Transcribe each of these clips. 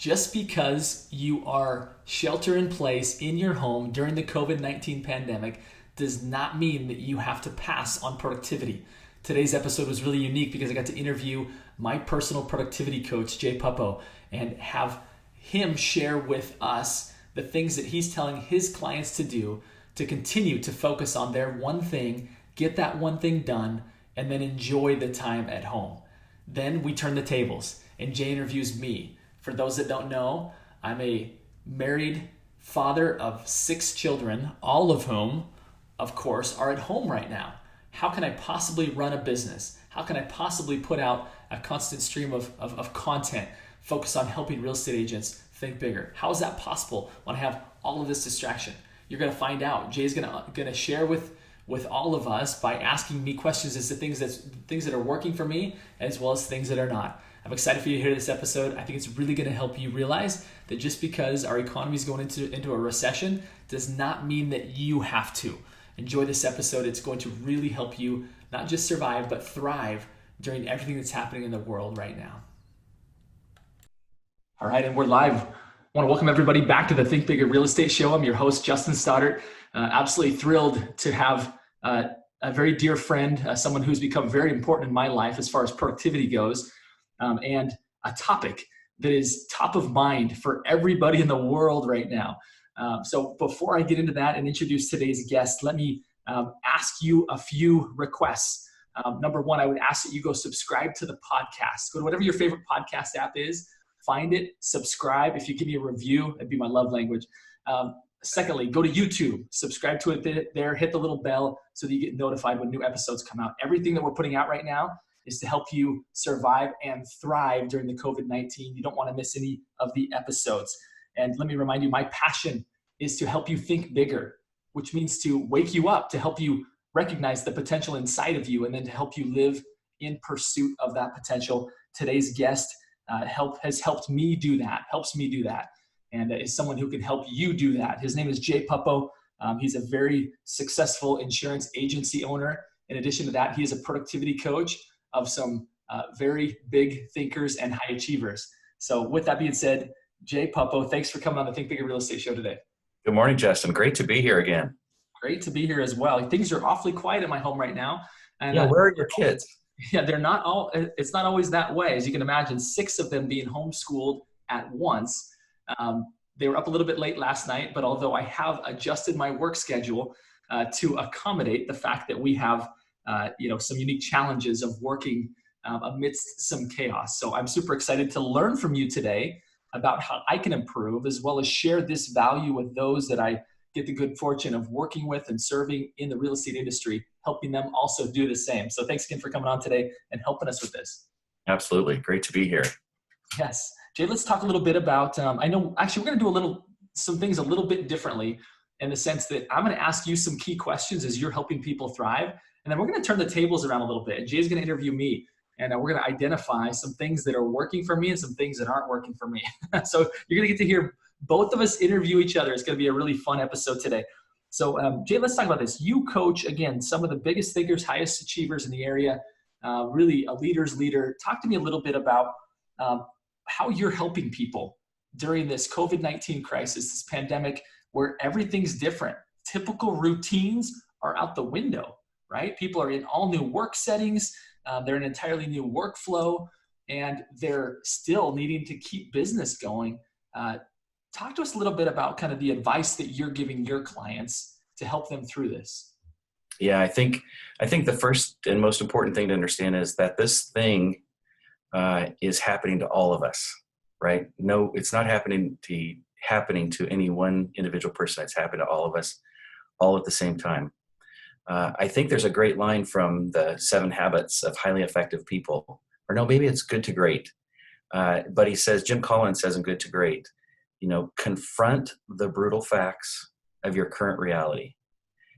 Just because you are shelter in place in your home during the COVID-19 pandemic does not mean that you have to pass on productivity. Today's episode was really unique because I got to interview my personal productivity coach, Jay Puppo, and have him share with us the things that he's telling his clients to do to continue to focus on their one thing, get that one thing done, and then enjoy the time at home. Then we turn the tables and Jay interviews me. For those that don't know, I'm a married father of 6 children, all of whom, of course, are at home right now. How can I possibly run a business? How can I possibly put out a constant stream of content focused on helping real estate agents think bigger? How is that possible when I have all of this distraction? You're going to find out. Jay's going to share with all of us by asking me questions as to things that are working for me as well as things that are not. I'm excited for you to hear this episode. I think it's really going to help you realize that just because our economy is going into a recession does not mean that you have to. Enjoy this episode. It's going to really help you not just survive, but thrive during everything that's happening in the world right now. All right, and we're live. I want to welcome everybody back to the Think Bigger Real Estate Show. I'm your host, Justin Stoddard. Absolutely thrilled to have a very dear friend, someone who's become very important in my life as far as productivity goes, and a topic that is top of mind for everybody in the world right now. So before I get into that and introduce today's guest, let me ask you a few requests. Number one, I would ask that you go subscribe to the podcast. Go to whatever your favorite podcast app is, find it, subscribe. If you give me a review, that'd be my love language. Secondly, go to YouTube, subscribe to it there, hit the little bell so that you get notified when new episodes come out. Everything that we're putting out right now is to help you survive and thrive during the COVID-19. You don't want to miss any of the episodes. And let me remind you, my passion is to help you think bigger, which means to wake you up, to help you recognize the potential inside of you, and then to help you live in pursuit of that potential. Today's guest has helped me do that, helps me do that, and is someone who can help you do that. His name is Jay Puppo. He's a very successful insurance agency owner. In addition to that, he is a productivity coach of some very big thinkers and high achievers. So with that being said, Jay Puppo, thanks for coming on the Think Bigger Real Estate Show today. Good morning, Justin. Great to be here again. Great to be here as well. Things are awfully quiet in my home right now. And yeah, where are your kids? Yeah, it's not always that way. As you can imagine, 6 of them being homeschooled at once. They were up a little bit late last night, but although I have adjusted my work schedule to accommodate the fact that we have some unique challenges of working amidst some chaos. So I'm super excited to learn from you today about how I can improve, as well as share this value with those that I get the good fortune of working with and serving in the real estate industry, helping them also do the same. So thanks again for coming on today and helping us with this. Absolutely. Great to be here. Yes. Jay, let's talk a little bit about, I know actually we're going to do some things a little bit differently, in the sense that I'm going to ask you some key questions as you're helping people thrive. And then we're going to turn the tables around a little bit. And Jay's going to interview me. And we're going to identify some things that are working for me and some things that aren't working for me. So you're going to get to hear both of us interview each other. It's going to be a really fun episode today. So Jay, let's talk about this. You coach, again, some of the biggest thinkers, highest achievers in the area, really a leader's leader. Talk to me a little bit about how you're helping people during this COVID-19 crisis, this pandemic, where everything's different. Typical routines are out the window, right? People are in all new work settings. They're an entirely new workflow, and they're still needing to keep business going. Talk to us a little bit about kind of the advice that you're giving your clients to help them through this. Yeah, I think the first and most important thing to understand is that this thing is happening to all of us, right? No, it's not happening to any one individual person. It's happening to all of us, all at the same time. I think there's a great line from the 7 Habits of Highly Effective People, or no, maybe it's Good to Great. But he says, Jim Collins says in Good to Great, confront the brutal facts of your current reality.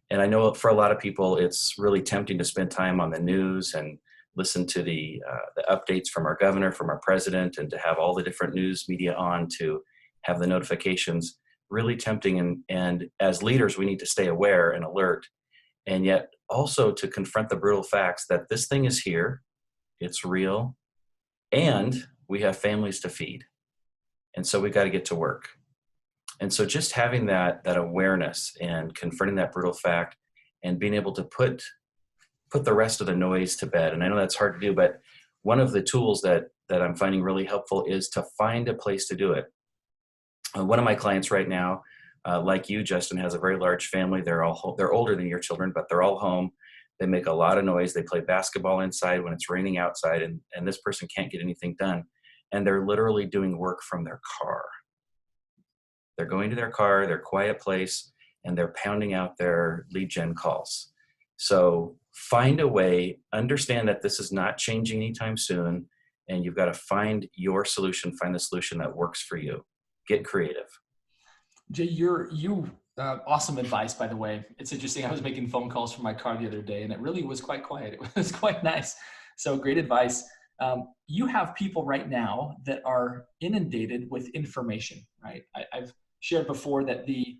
And I know for a lot of people, it's really tempting to spend time on the news and listen to the updates from our governor, from our president, and to have all the different news media on, to have the notifications. Really tempting. And as leaders, we need to stay aware and alert. And yet also to confront the brutal facts that this thing is here, it's real, and we have families to feed. And so we got to get to work. And so just having that awareness and confronting that brutal fact and being able to put the rest of the noise to bed. And I know that's hard to do, but one of the tools that I'm finding really helpful is to find a place to do it. One of my clients right now, like you, Justin, has a very large family. They're older than your children, but they're all home. They make a lot of noise. They play basketball inside when it's raining outside, and this person can't get anything done. And they're literally doing work from their car. They're going to their car, their quiet place, and they're pounding out their lead gen calls. So find a way, understand that this is not changing anytime soon, and you've got to find your solution, find the solution that works for you. Get creative. Jay, awesome advice, by the way. It's interesting. I was making phone calls from my car the other day, and it really was quite quiet. It was quite nice. So great advice. You have people right now that are inundated with information, right? I've shared before that the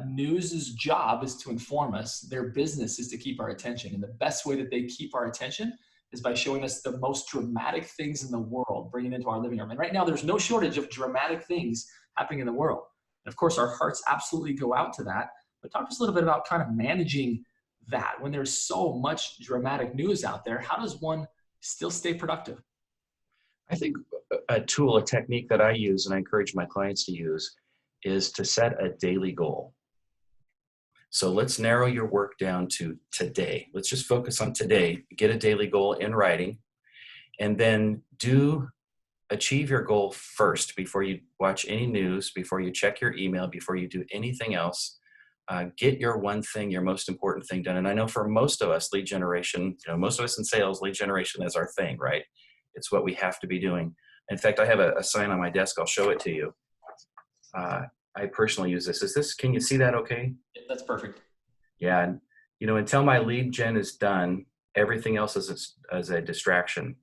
news's job is to inform us. Their business is to keep our attention. And the best way that they keep our attention is by showing us the most dramatic things in the world, bringing into our living room. And right now, there's no shortage of dramatic things happening in the world. And of course, our hearts absolutely go out to that. But talk to us a little bit about kind of managing that. When there's so much dramatic news out there, how does one still stay productive? I think a tool, a technique that I use and I encourage my clients to use is to set a daily goal. So let's narrow your work down to today. Let's just focus on today. Get a daily goal in writing, and then achieve your goal first before you watch any news, before you check your email, before you do anything else. Get your one thing, your most important thing done. And I know for most of us, lead generation, most of us in sales, lead generation is our thing, right? It's what we have to be doing. In fact, I have a sign on my desk. I'll show it to you. I personally use this. Can you see that okay? That's perfect. Yeah. And, until my lead gen is done, everything else is a distraction.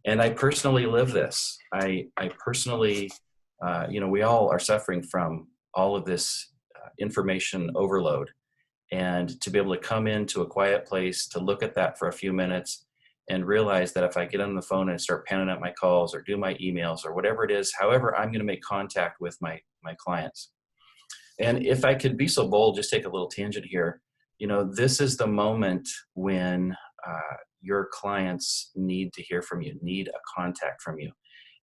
And I personally live this. I personally, we all are suffering from all of this information overload. And to be able to come into a quiet place, to look at that for a few minutes and realize that if I get on the phone and start pounding out my calls or do my emails or whatever it is, however, I'm going to make contact with my clients. And if I could be so bold, just take a little tangent here. This is the moment when your clients need to hear from you, need a contact from you.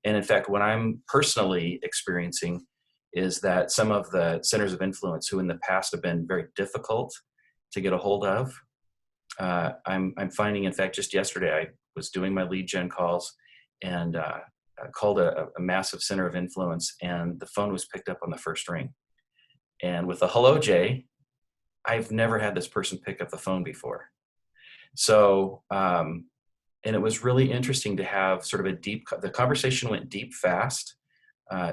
And in fact, what I'm personally experiencing is that some of the centers of influence who in the past have been very difficult to get a hold of, I'm finding, in fact, just yesterday, I was doing my lead gen calls and called a massive center of influence, and the phone was picked up on the first ring. And with a hello, Jay, I've never had this person pick up the phone before. So, and it was really interesting to have sort of the conversation went deep fast.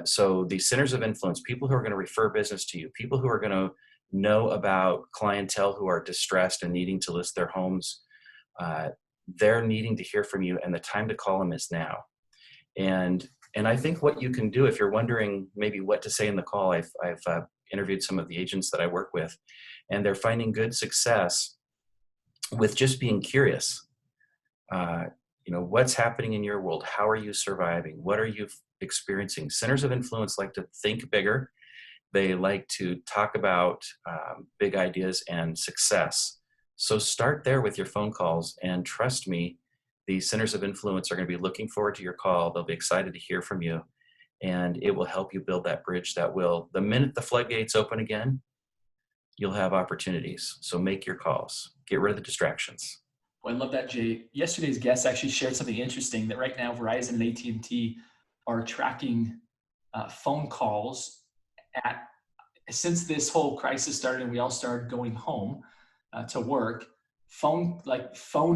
So the centers of influence, people who are going to refer business to you, people who are going to know about clientele who are distressed and needing to list their homes, they're needing to hear from you, and the time to call them is now. And I think what you can do, if you're wondering maybe what to say in the call, I've interviewed some of the agents that I work with, and they're finding good success with just being curious. What's happening in your world? How are you surviving? What are you experiencing? Centers of influence like to think bigger. They like to talk about big ideas and success. So start there with your phone calls, and trust me, the centers of influence are going to be looking forward to your call. They'll be excited to hear from you, and it will help you build that bridge the minute the floodgates open again, you'll have opportunities. So make your calls. Get rid of the distractions. Well, I love that, Jay. Yesterday's guest actually shared something interesting that right now Verizon and AT&T are tracking phone calls since this whole crisis started and we all started going home to work. Phone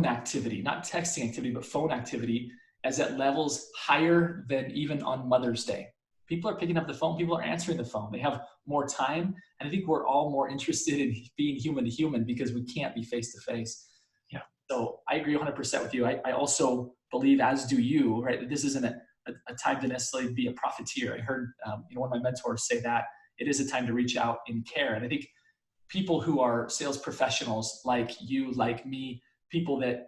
activity, not texting activity, but phone activity is at levels higher than even on Mother's Day. People are picking up the phone. People are answering the phone. They have more time. And I think we're all more interested in being human to human because we can't be face to face. Yeah. So I agree 100% with you. I also believe, as do you, right, that this isn't a time to necessarily be a profiteer. I heard one of my mentors say that it is a time to reach out in care. And I think people who are sales professionals like you, like me, people that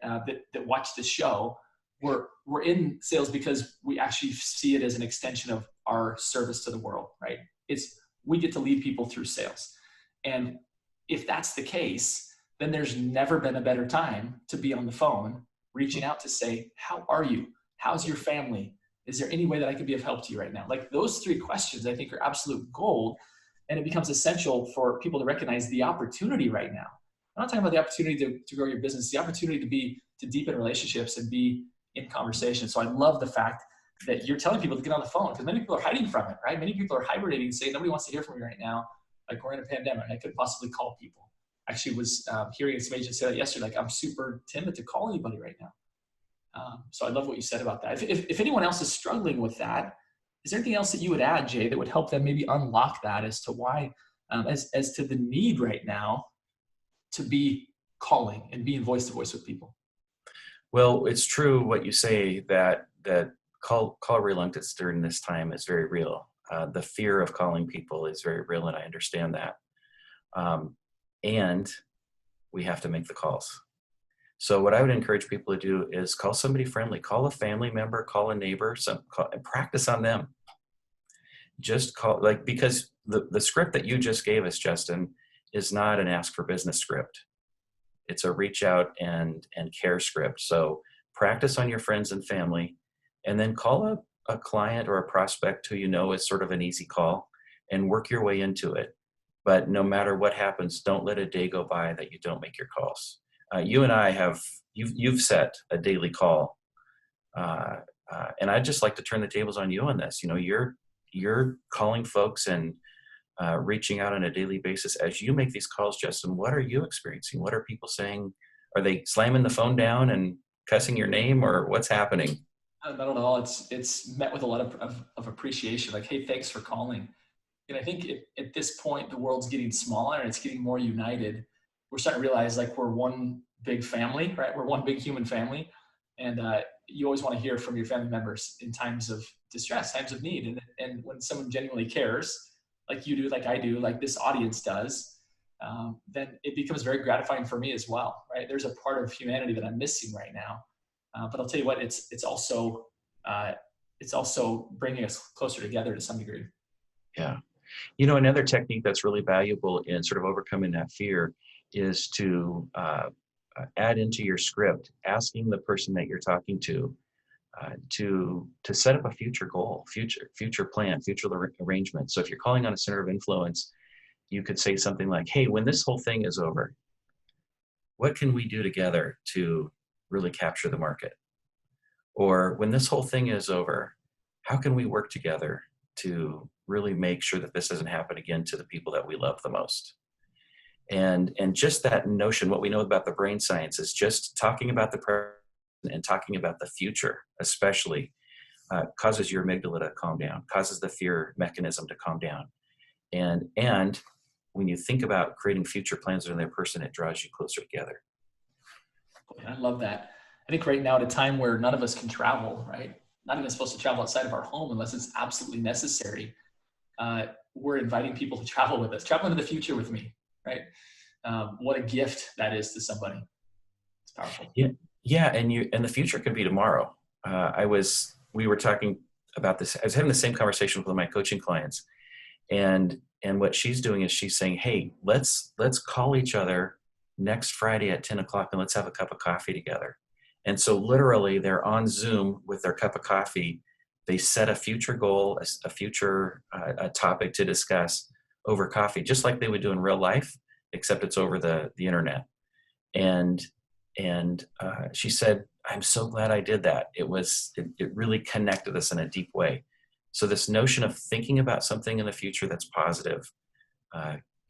watch the show, we're in sales because we actually see it as an extension of our service to the world, right? We get to lead people through sales. And if that's the case, then there's never been a better time to be on the phone, reaching out to say, how are you? How's your family? Is there any way that I could be of help to you right now? Like those three questions, I think, are absolute gold. And it becomes essential for people to recognize the opportunity right now. I'm not talking about the opportunity to grow your business, the opportunity to deepen relationships and be in conversation. So I love the fact that you're telling people to get on the phone, because many people are hiding from it, right? Many people are hibernating and saying, nobody wants to hear from me right now. Like, we're in a pandemic. I could possibly call people. Actually was hearing some agents say that yesterday, like, I'm super timid to call anybody right now. So I love what you said about that. If anyone else is struggling with that, is there anything else that you would add, Jay, that would help them maybe unlock that as to why, as to the need right now to be calling and being voice to voice with people? Well, it's true what you say, that call reluctance during this time is very real. The fear of calling people is very real, and I understand that. And we have to make the calls. So what I would encourage people to do is call somebody friendly, call a family member, call a neighbor, and practice on them. Just call, like, because the script that you just gave us, Justin, is not an ask for business script. It's a reach out and care script. So practice on your friends and family, and then call a client or a prospect who you know is sort of an easy call, and work your way into it. But no matter what happens, don't let a day go by that you don't make your calls. You and I you've set a daily call, and I'd just like to turn the tables on you on this. You know, you're calling folks and reaching out on a daily basis. As you make these calls, Justin, what are you experiencing? What are people saying? Are they slamming the phone down and cussing your name, or what's happening? Not at all. It's met with a lot of appreciation. Like, hey, thanks for calling. And I think at this point, the world's getting smaller and it's getting more united. We're starting to realize, like, we're one big family, right? We're one big human family. And you always want to hear from your family members in times of distress, times of need. And when someone genuinely cares, like you do, like I do, like this audience does, then it becomes very gratifying for me as well, right? There's a part of humanity that I'm missing right now. But I'll tell you what, it's also bringing us closer together to some degree. Yeah. You know, another technique that's really valuable in sort of overcoming that fear is to add into your script, asking the person that you're talking to set up a future goal, future plan, future arrangement. So if you're calling on a center of influence, you could say something like, hey, when this whole thing is over, what can we do together to really capture the market? Or when this whole thing is over, how can we work together to really make sure that this doesn't happen again to the people that we love the most? And just that notion, what we know about the brain science is just talking about the present and talking about the future, especially, causes your amygdala to calm down, causes the fear mechanism to calm down. And when you think about creating future plans with another person, it draws you closer together. I love that. I think right now, at a time where none of us can travel, right? Not even supposed to travel outside of our home unless it's absolutely necessary. We're inviting people to travel with us, travel into the future with me, right? What a gift that is to somebody. It's powerful. Yeah, and the future could be tomorrow. We were talking about this. I was having the same conversation with one of my coaching clients, and what she's doing is she's saying, hey, let's call each other next Friday at 10 o'clock and let's have a cup of coffee together. And so literally they're on Zoom with their cup of coffee. They set a future goal, a future topic to discuss over coffee, just like they would do in real life, except it's over the internet. And she said, I'm so glad I did that. It really connected us in a deep way. So this notion of thinking about something in the future that's positive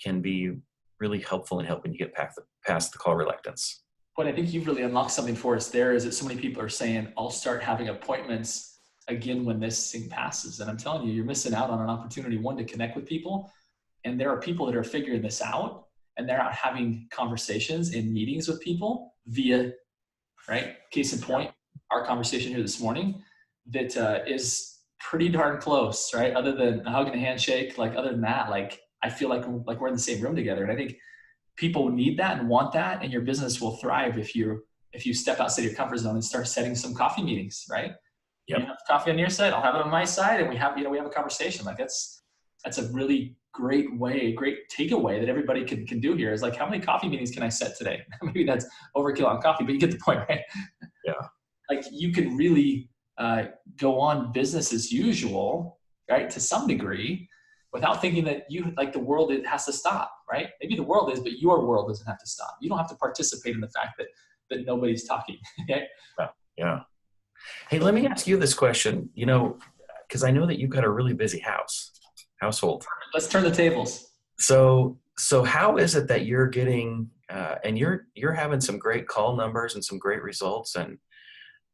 can be really helpful in helping you get past the call reluctance. What I think you've really unlocked something for us there is that so many people are saying, I'll start having appointments again when this thing passes. And I'm telling you, you're missing out on an opportunity, one, to connect with people. And there are people that are figuring this out, and they're out having conversations and meetings with people via, right? Case in point, our conversation here this morning that is pretty darn close, right? Other than a hug and a handshake, like other than that, like I feel like we're in the same room together. And I think people need that and want that, and your business will thrive if you're if you step outside your comfort zone and start setting some coffee meetings, right? Yep. You have coffee on your side, I'll have it on my side, and we have a conversation. Like that's a really great way, great takeaway that everybody can do here is like, how many coffee meetings can I set today? Maybe that's overkill on coffee, but you get the point, right? Yeah. Like you can really go on business as usual, right? To some degree, without thinking that the world, it has to stop, right? Maybe the world is, but your world doesn't have to stop. You don't have to participate in the fact that nobody's talking. Okay? Yeah. Yeah. Hey, let me ask you this question, because I know that you've got a really busy household. Let's turn the tables. So how is it that you're getting, and you're having some great call numbers and some great results, and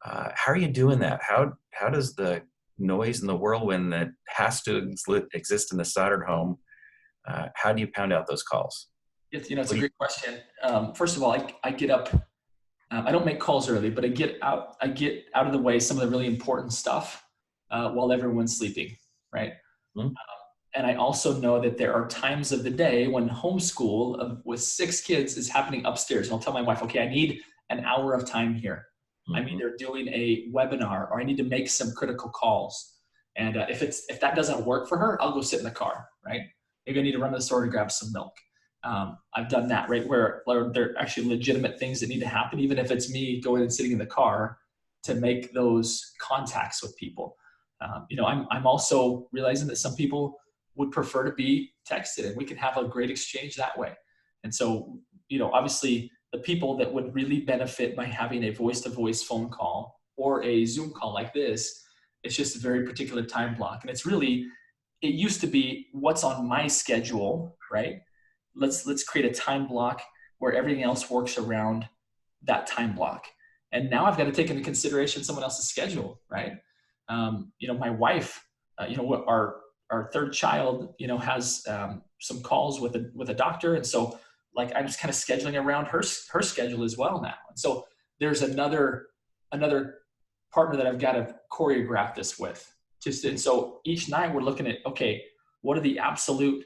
how are you doing that? How does the noise and the whirlwind that has to exist in the Stoddard home, how do you pound out those calls? It's a great question. First of all, I get up. I don't make calls early, but I get out of the way some of the really important stuff while everyone's sleeping, right? Mm-hmm. And I also know that there are times of the day when homeschool with 6 kids is happening upstairs. And I'll tell my wife, okay, I need an hour of time here. Mm-hmm. I'm either doing a webinar or I need to make some critical calls. And if that doesn't work for her, I'll go sit in the car, right? Maybe I need to run to the store to grab some milk. I've done that, right? Where there are actually legitimate things that need to happen, even if it's me going and sitting in the car to make those contacts with people. I'm also realizing that some people would prefer to be texted, and we can have a great exchange that way. And so, obviously the people that would really benefit by having a voice-to-voice phone call or a Zoom call like this, it's just a very particular time block. And it used to be what's on my schedule, right? Let's create a time block where everything else works around that time block. And now I've got to take into consideration someone else's schedule, right? My wife, our third child, has some calls with a doctor. And so I'm just kind of scheduling around her schedule as well now. And so there's another partner that I've got to choreograph this with. And so each night we're looking at, okay, what are the absolute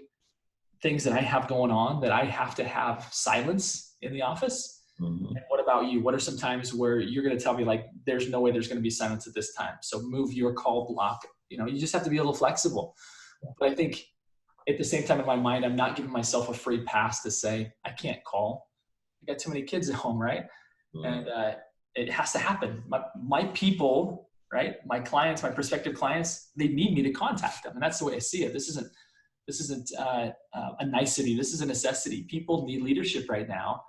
things that I have going on that I have to have silence in the office? Mm-hmm. And what about you? What are some times where you're going to tell me there's no way there's going to be silence at this time? So move your call block. You just have to be a little flexible. But I think at the same time in my mind, I'm not giving myself a free pass to say, I can't call. I got too many kids at home, right? Mm-hmm. And it has to happen. My people, right? My clients, my prospective clients, they need me to contact them. And that's the way I see it. This isn't a nicety. This is a necessity. People need leadership right now.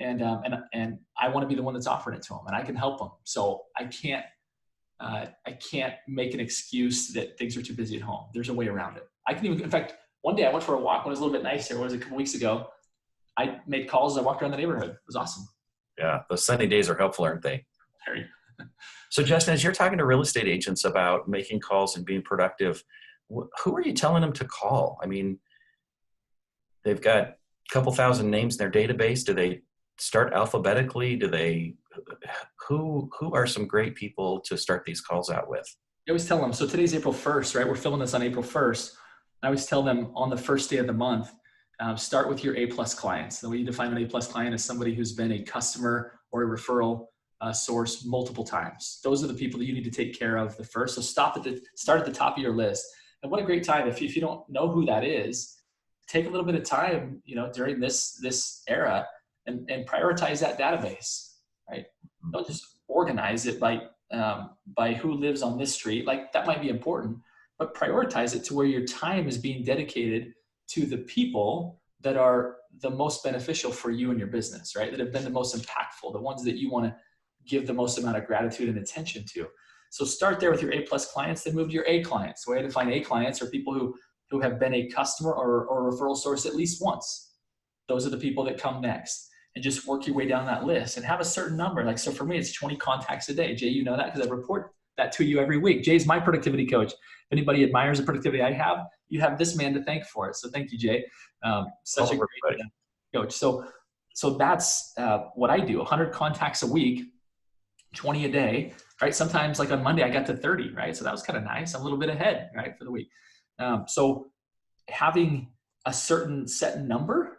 And I want to be the one that's offering it to them, and I can help them. So I can't make an excuse that things are too busy at home. There's a way around it. In fact, one day I went for a walk when it was a little bit nicer. It was a couple weeks ago. I made calls as I walked around the neighborhood. It was awesome. Yeah. Those sunny days are helpful, aren't they? Very. So Justin, as you're talking to real estate agents about making calls and being productive, who are you telling them to call? I mean, they've got a couple thousand names in their database. Do they start alphabetically? Who are some great people to start these calls out with? I always tell them, so today's April 1st, right? We're filming this on April 1st. I always tell them on the first day of the month, start with your A+ clients. The way you define an A+ client is somebody who's been a customer or a referral source multiple times. Those are the people that you need to take care of the first. So start at the top of your list. And what a great time, if you don't know who that is, take a little bit of time, during this era and prioritize that database, right? Don't just organize it by who lives on this street. That might be important, but prioritize it to where your time is being dedicated to the people that are the most beneficial for you and your business, right? That have been the most impactful, the ones that you want to give the most amount of gratitude and attention to. So start there with your A+ clients, then move to your A clients. The way I define A clients are people who have been a customer or a referral source at least once. Those are the people that come next. And just work your way down that list and have a certain number. So for me, it's 20 contacts a day. Jay, you know that because I report that to you every week. Jay's my productivity coach. If anybody admires the productivity I have, you have this man to thank for it. So thank you, Jay. Such a great coach. So that's what I do. 100 contacts a week, 20 a day, right? Sometimes on Monday, I got to 30, right? So that was kind of nice. I'm a little bit ahead, right, for the week. So having a certain set number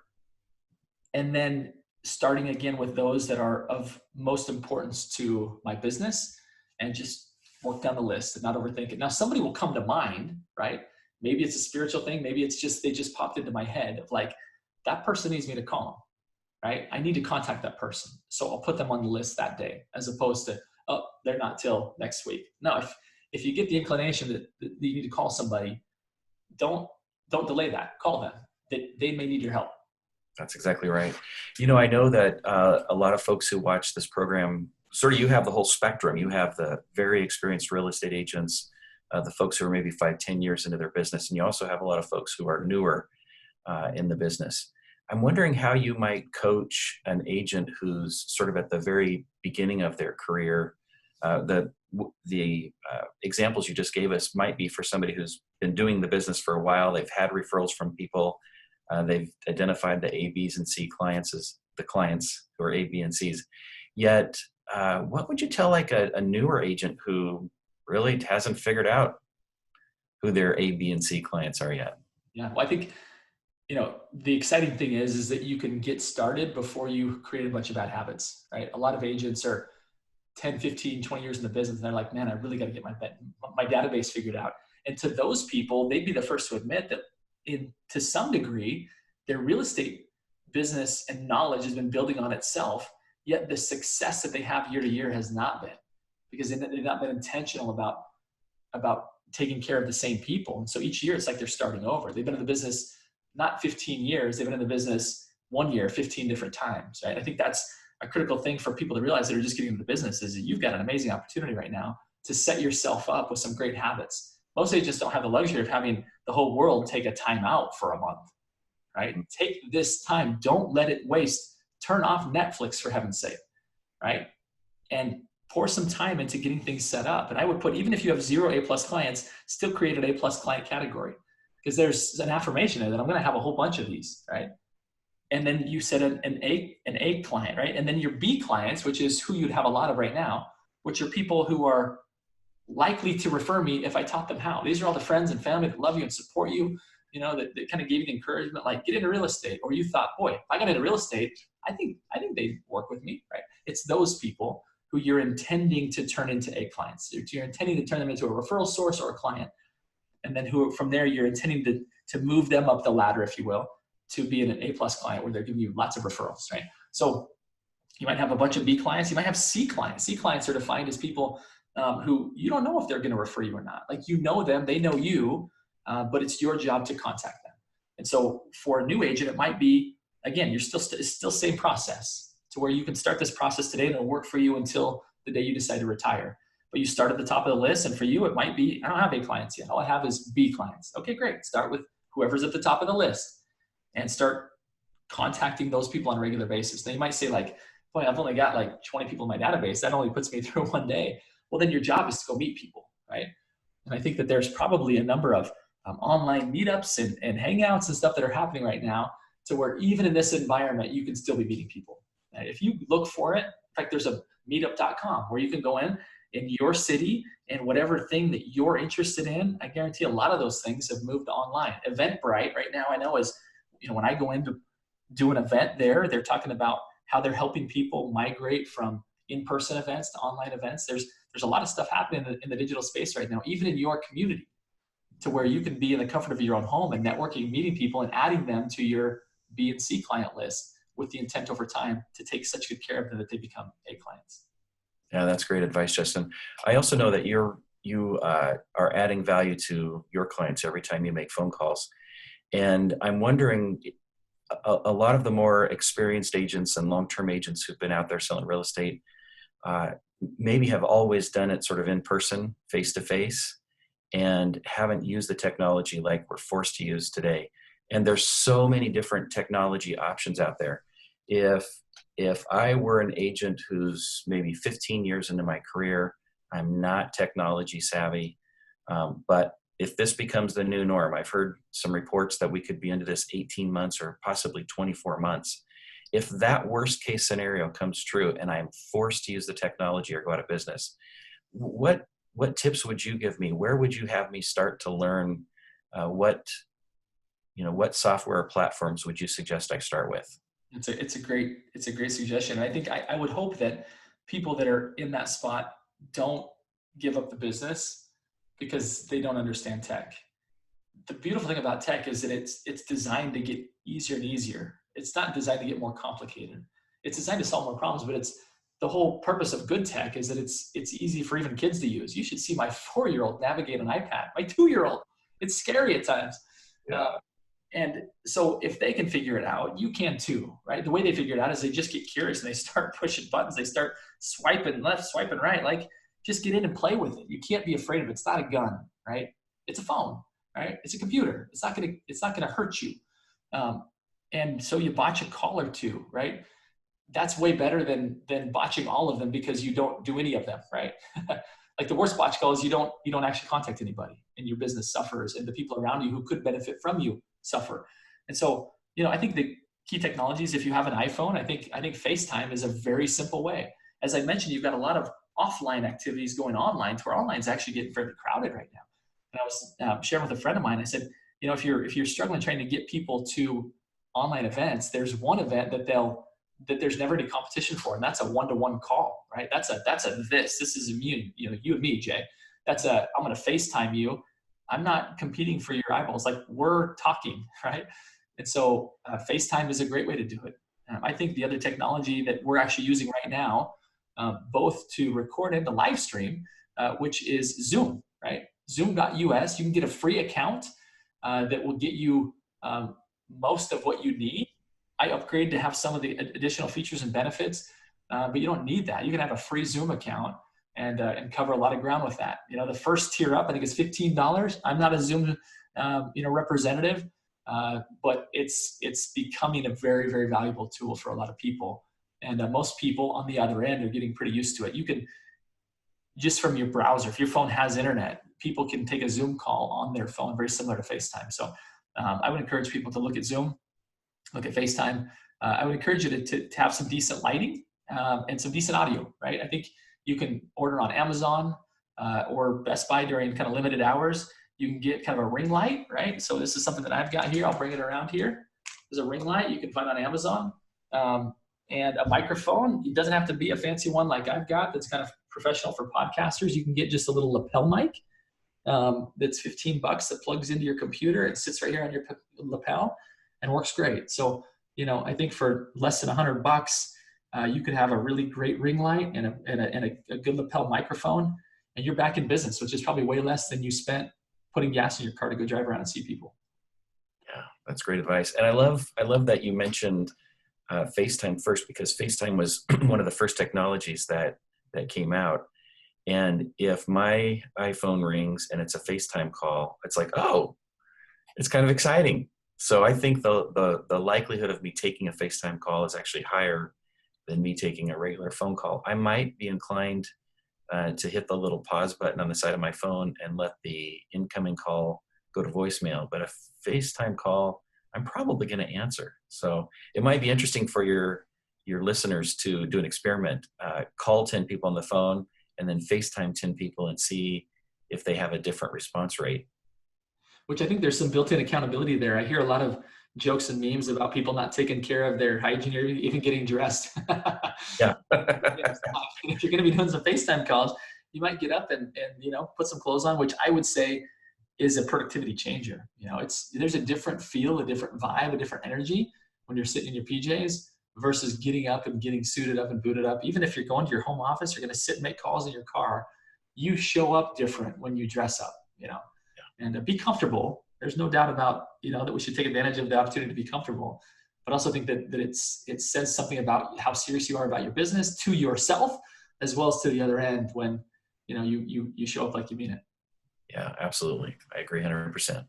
and then starting again with those that are of most importance to my business, and just work down the list and not overthink it. Now, somebody will come to mind, right? Maybe it's a spiritual thing. Maybe it's just, they just popped into my head of like, that person needs me to call them, right? I need to contact that person. So I'll put them on the list that day, as opposed to, oh, they're not till next week. No, if you get the inclination that you need to call somebody, don't delay that. Call them. They may need your help. That's exactly right. I know that a lot of folks who watch this program, sort of, you have the whole spectrum. You have the very experienced real estate agents, the folks who are maybe 5-10 years into their business, and you also have a lot of folks who are newer in the business. I'm wondering how you might coach an agent who's sort of at the very beginning of their career. The examples you just gave us might be for somebody who's been doing the business for a while. They've had referrals from people. They've identified the A, B's, and C clients as the clients who are A, B, and C's. Yet, what would you tell like a newer agent who really hasn't figured out who their A, B, and C clients are yet? Yeah, well, I think, the exciting thing is that you can get started before you create a bunch of bad habits, right? A lot of agents are 10, 15, 20 years in the business, and they're like, man, I really got to get my database figured out. And to those people, they'd be the first to admit that to some degree, their real estate business and knowledge has been building on itself, yet the success that they have year to year has not been, because they've not been intentional about taking care of the same people. And so each year it's like they're starting over. They've been in the business not 15 years, they've been in the business 1 year, 15 different times, right? I think that's a critical thing for people to realize that are just getting into the business, is that you've got an amazing opportunity right now to set yourself up with some great habits. Most agents don't have the luxury of having the whole world take a time out for a month, right? Take this time. Don't let it waste. Turn off Netflix, for heaven's sake, right? And pour some time into getting things set up. And I would put, even if you have 0 A+ clients, still create an A+ client category, because there's an affirmation there that I'm going to have a whole bunch of these, right? And then you said an A client, right? And then your B clients, which is who you'd have a lot of right now, which are people who are likely to refer me if I taught them how. These are all the friends and family that love you and support you, that kind of gave you the encouragement, like, get into real estate. Or you thought, boy, if I got into real estate, I think they'd work with me, right? It's those people who you're intending to turn into A clients. You're intending to turn them into a referral source or a client. And then who from there, you're intending to move them up the ladder, if you will, to be an A+ client where they're giving you lots of referrals, right? So you might have a bunch of B clients. You might have C clients. C clients are defined as people who you don't know if they're going to refer you or not. Like, you know them, they know you, but it's your job to contact them. And so for a new agent, it might be, again, it's still same process, to where you can start this process today and it'll work for you until the day you decide to retire. But you start at the top of the list, and for you, it might be, I don't have A clients yet. All I have is B clients. Okay, great. Start with whoever's at the top of the list and start contacting those people on a regular basis. Now you might say, like, boy, I've only got like 20 people in my database. That only puts me through one day. Well, then your job is to go meet people, right? And I think that there's probably a number of online meetups and hangouts and stuff that are happening right now, to where even in this environment, you can still be meeting people. And if you look for it, in fact, there's a meetup.com where you can go in your city, and whatever thing that you're interested in, I guarantee a lot of those things have moved online. Eventbrite right now, I know, is, when I go in to do an event there, they're talking about how they're helping people migrate from in-person events to online events. There's a lot of stuff happening in the digital space right now, even in your community, to where you can be in the comfort of your own home and networking, meeting people, and adding them to your B and C client list, with the intent over time to take such good care of them that they become A clients. Yeah, that's great advice, Justin. I also know that you are adding value to your clients every time you make phone calls. And I'm wondering, a lot of the more experienced agents and long-term agents who've been out there selling real estate maybe have always done it sort of in person, face-to-face, and haven't used the technology like we're forced to use today. And there's so many different technology options out there. If I were an agent who's maybe 15 years into my career, I'm not technology savvy, but if this becomes the new norm, I've heard some reports that we could be into this 18 months or possibly 24 months. If that worst case scenario comes true and I'm forced to use the technology or go out of business, what tips would you give me? Where would you have me start to learn? What software or platforms would you suggest I start with? It's a great suggestion. I think I would hope that people that are in that spot don't give up the business because they don't understand tech. The beautiful thing about tech is that it's designed to get easier and easier. It's not designed to get more complicated. It's designed to solve more problems, but it's the whole purpose of good tech is that it's easy for even kids to use. You should see my 4-year-old navigate an iPad. My 2-year-old, it's scary at times. Yeah. And so if they can figure it out, you can too, right? The way they figure it out is they just get curious and they start pushing buttons. They start swiping left, swiping right. Like, just get in and play with it. You can't be afraid of it. It's not a gun, right? It's a phone, right? It's a computer. It's not gonna hurt you. And so you botch a call or two, right? That's way better than botching all of them because you don't do any of them, right? Like, the worst botch call is you don't actually contact anybody and your business suffers and the people around you who could benefit from you suffer. And so, I think the key technologies, if you have an iPhone, I think FaceTime is a very simple way. As I mentioned, you've got a lot of offline activities going online to where online is actually getting fairly crowded right now. And I was sharing with a friend of mine, I said, if you're struggling trying to get people to online events, there's one event that there's never any competition for, and that's a one-to-one call, right? This is immune, you and me, Jay. I'm going to FaceTime you. I'm not competing for your eyeballs. Like, we're talking, right? And so FaceTime is a great way to do it. I think the other technology that we're actually using right now, both to record and to live stream, which is Zoom, right? Zoom.us. You can get a free account that will get you most of what you need. I upgrade to have some of the additional features and benefits, but you don't need that. You can have a free Zoom account and cover a lot of ground with that. The first tier up, I think, is $15. I'm not a Zoom, representative, but it's becoming a very, very valuable tool for a lot of people. And most people on the other end are getting pretty used to it. You can, just from your browser, if your phone has internet, people can take a Zoom call on their phone, very similar to FaceTime. So I would encourage people to look at Zoom, look at FaceTime. I would encourage you to have some decent lighting and some decent audio, right? I think you can order on Amazon or Best Buy during kind of limited hours. You can get kind of a ring light, right? So this is something that I've got here. I'll bring it around here. There's a ring light you can find on Amazon. And a microphone. It doesn't have to be a fancy one like I've got that's kind of professional for podcasters. You can get just a little lapel mic that's $15 that plugs into your computer. It sits right here on your lapel and works great. So, I think for less than $100, you could have a really great ring light and a good lapel microphone, and you're back in business, which is probably way less than you spent putting gas in your car to go drive around and see people. Yeah, that's great advice. And I love that you mentioned FaceTime first, because FaceTime was one of the first technologies that came out. And if my iPhone rings and it's a FaceTime call, it's like, oh, it's kind of exciting. So I think the likelihood of me taking a FaceTime call is actually higher than me taking a regular phone call. I might be inclined to hit the little pause button on the side of my phone and let the incoming call go to voicemail. But a FaceTime call, I'm probably going to answer. So it might be interesting for your listeners to do an experiment. Call 10 people on the phone and then FaceTime 10 people and see if they have a different response rate. Which I think there's some built-in accountability there. I hear a lot of jokes and memes about people not taking care of their hygiene or even getting dressed. Yeah. If you're going to be doing some FaceTime calls, you might get up and put some clothes on, which I would say is a productivity changer. There's a different feel, a different vibe, a different energy when you're sitting in your PJs versus getting up and getting suited up and booted up. Even if you're going to your home office, you're going to sit and make calls in your car. You show up different when you dress up, and be comfortable. There's no doubt about, that we should take advantage of the opportunity to be comfortable, but also think that it says something about how serious you are about your business to yourself, as well as to the other end when, you show up like you mean it. Yeah, absolutely. I agree 100%.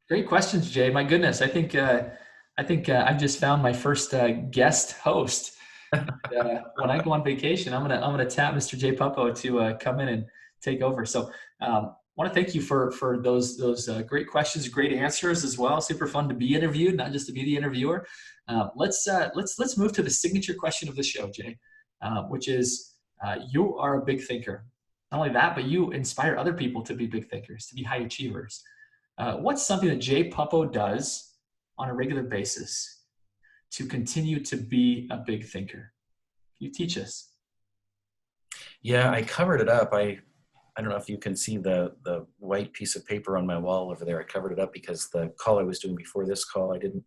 Great questions, Jay. My goodness. I think I've just found my first guest host. When I go on vacation, I'm gonna tap Mr. Jay Puppo to come in and take over. So I want to thank you for those great questions, great answers as well. Super fun to be interviewed, not just to be the interviewer. Let's move to the signature question of the show, Jay, which is you are a big thinker. Not only that, but you inspire other people to be big thinkers, to be high achievers. What's something that Jay Puppo does on a regular basis to continue to be a big thinker? Can you teach us? Yeah, I covered it up. I don't know if you can see the white piece of paper on my wall over there. I covered it up because the call I was doing before this call, I didn't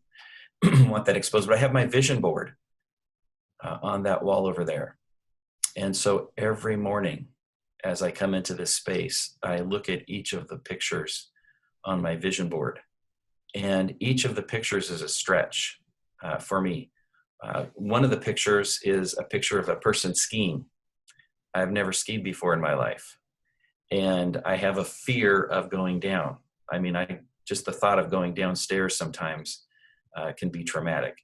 want that exposed, but I have my vision board on that wall over there. And so every morning as I come into this space, I look at each of the pictures on my vision board, and each of the pictures is a stretch for me. One of the pictures is a picture of a person skiing. I've never skied before in my life, and I have a fear of going down. I mean, just the thought of going downstairs sometimes can be traumatic.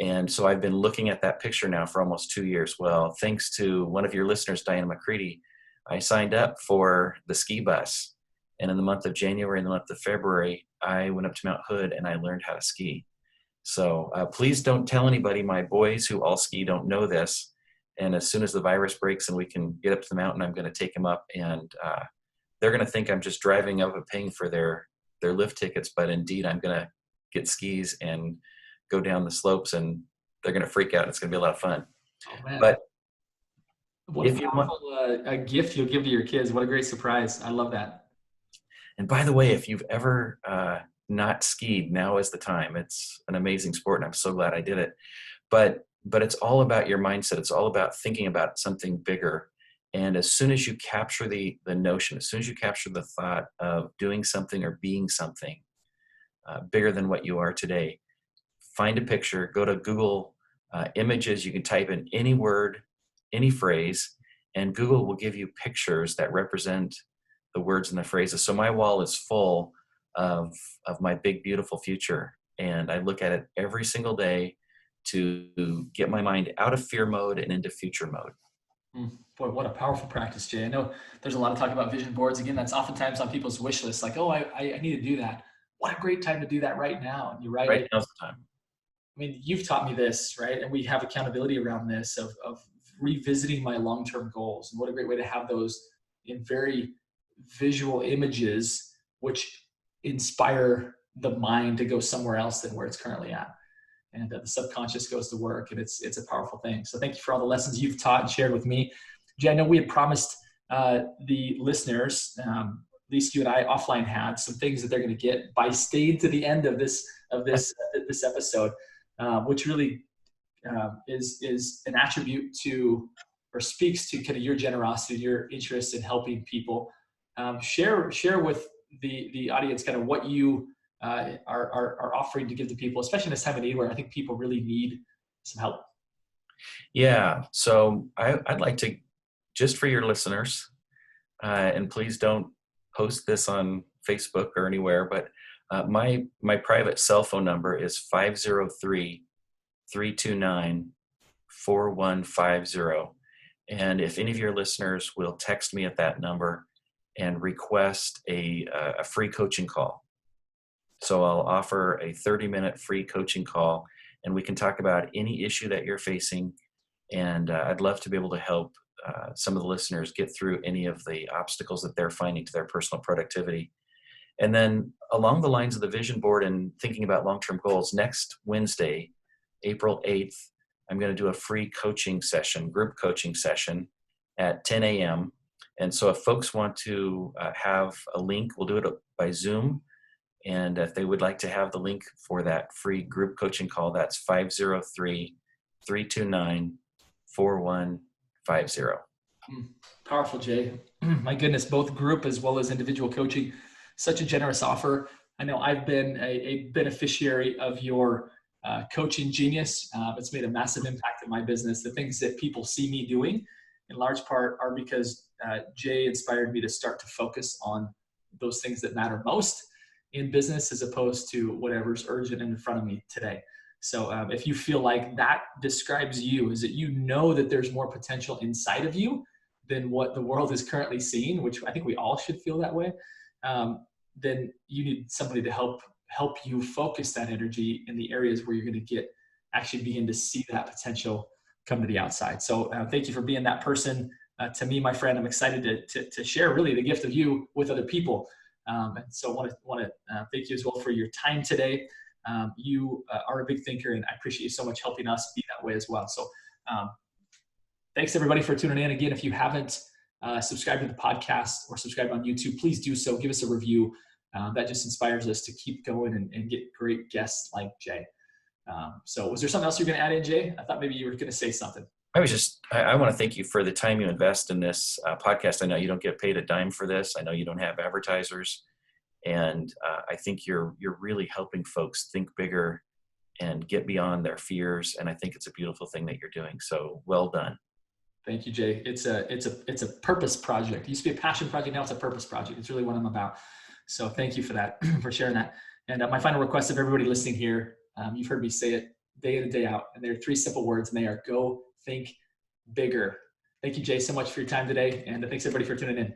And so I've been looking at that picture now for almost 2 years. Well, thanks to one of your listeners, Diana McCready, I signed up for the ski bus. And in the month of January and the month of February, I went up to Mount Hood and I learned how to ski. So please don't tell anybody. My boys who all ski don't know this. And as soon as the virus breaks and we can get up to the mountain, I'm going to take them up, and they're going to think I'm just driving up and paying for their lift tickets. But indeed, I'm going to get skis and go down the slopes, and they're going to freak out. It's going to be a lot of fun. Oh, man. But what a powerful a gift you'll give to your kids. What a great surprise. I love that. And by the way, if you've ever not skied, now is the time. It's an amazing sport, and I'm so glad I did it. But it's all about your mindset. It's all about thinking about something bigger. And as soon as you capture the notion, as soon as you capture the thought of doing something or being something bigger than what you are today, find a picture, go to Google Images. You can type in any word, any phrase, and Google will give you pictures that represent the words and the phrases. So my wall is full of my big, beautiful future. And I look at it every single day to get my mind out of fear mode and into future mode. Boy, what a powerful practice, Jay. I know there's a lot of talk about vision boards. Again, that's oftentimes on people's wish lists. Like, oh, I need to do that. What a great time to do that right now. And you're right. Right now's the time. I mean, you've taught me this, right? And we have accountability around this of revisiting my long-term goals. And what a great way to have those in very visual images, which inspire the mind to go somewhere else than where it's currently at. And the subconscious goes to work, and it's a powerful thing. So thank you for all the lessons you've taught and shared with me. Jay, I know we had promised the listeners, at least you and I offline had, some things that they're going to get by staying to the end of this episode, which really is an attribute to, or speaks to kind of your generosity, your interest in helping people. Share with the audience kind of what you are offering to give to people, especially in this time of need where I think people really need some help. Yeah. So I'd like to, just for your listeners, and please don't post this on Facebook or anywhere, but my private cell phone number is 503-329-4150. And if any of your listeners will text me at that number and request a free coaching call. So I'll offer a 30-minute free coaching call, and we can talk about any issue that you're facing. And I'd love to be able to help some of the listeners get through any of the obstacles that they're finding to their personal productivity. And then along the lines of the vision board and thinking about long-term goals, next Wednesday, April 8th, I'm going to do a free coaching session, group coaching session at 10 a.m. And so if folks want to have a link, we'll do it by Zoom. And if they would like to have the link for that free group coaching call, that's 503-329-4150. Powerful, Jay. My goodness, both group as well as individual coaching, such a generous offer. I know I've been a beneficiary of your coaching genius. It's made a massive impact in my business. The things that people see me doing in large part are because Jay inspired me to start to focus on those things that matter most in business as opposed to whatever's urgent in front of me today. So if you feel like that describes you, is that you know that there's more potential inside of you than what the world is currently seeing, which I think we all should feel that way, then you need somebody to help you focus that energy in the areas where you're going to actually begin to see that potential come to the outside. So thank you for being that person to me, my friend. I'm excited to share really the gift of you with other people. And so I want to thank you as well for your time today. You are a big thinker, and I appreciate you so much helping us be that way as well. So thanks everybody for tuning in. Again, if you haven't subscribed to the podcast or subscribed on YouTube, please do so. Give us a review. That just inspires us to keep going and get great guests like Jay. So was there something else you're going to add in, Jay? I thought maybe you were going to say something. I want to thank you for the time you invest in this podcast. I know you don't get paid a dime for this. I know you don't have advertisers. And I think you're really helping folks think bigger and get beyond their fears. And I think it's a beautiful thing that you're doing. So well done. Thank you, Jay. It's a purpose project. It used to be a passion project. Now it's a purpose project. It's really what I'm about. So thank you for that, for sharing that. And my final request of everybody listening here, you've heard me say it day in and day out, and there are 3 simple words, and they are go think bigger. Thank you, Jay, so much for your time today. And thanks everybody for tuning in.